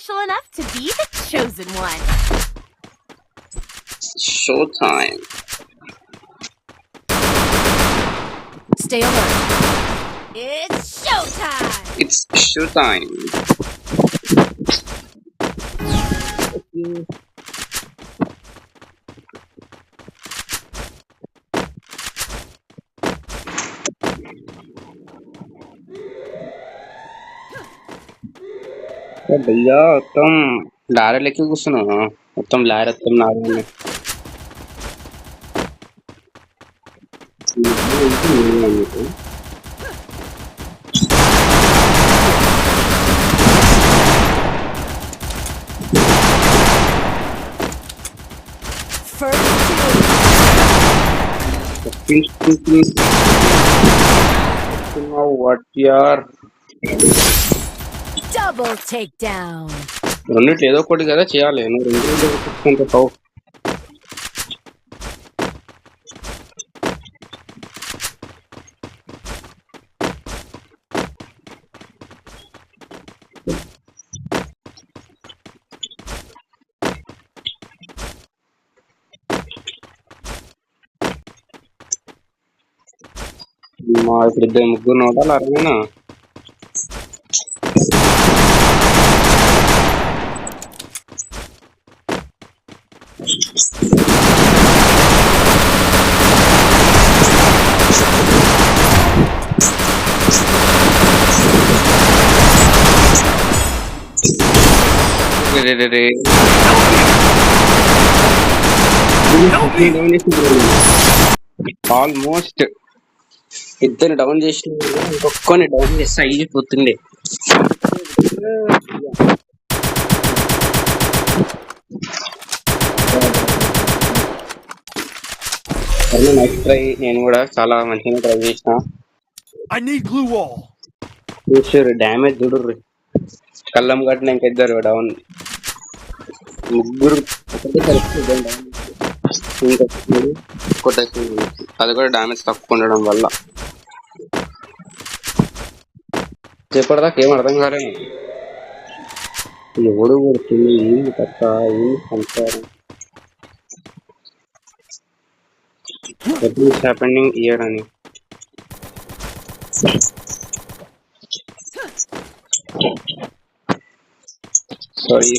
special enough to be the chosen one. Showtime. Stay alert. It's showtime! It's showtime. भैया మొత్తం lorry లెక్కి కూర్చున్నావు మొత్తం lorry మొత్తం lorry First what యార్ double takedown. రెండిట్లో ఏదో ఒకటి కదా చేయాలి నువ్వు రెండు మా ఇప్పుడు ఇద్దరు ముగ్గురు నోటాలు అరవేనా ఆల్మోస్ట్ ఇద్దరు డౌన్ చేసిన ఇంకొక్కని డౌన్ చేస్తే అయిపోతుండే నెక్స్ట్ ట్రై నేను కూడా చాలా మంచిగా ట్రై చేసిన చూసారు డ్యామేజ్ చూడరు కళ్ళం కట్టిన ఇంకిద్దరు డౌన్ ముగ్గురు కొట్టేసి అది కూడా డ్యామేజ్ తక్కువ ఉండడం వల్ల చెప్పడదాకా ఏం అర్థం కాలేదు ఎవడు కొడుతుంది ఏంది తప్ప ఏంది సంసారం హ్యాపెనింగ్ ఇయర్ అని సారీ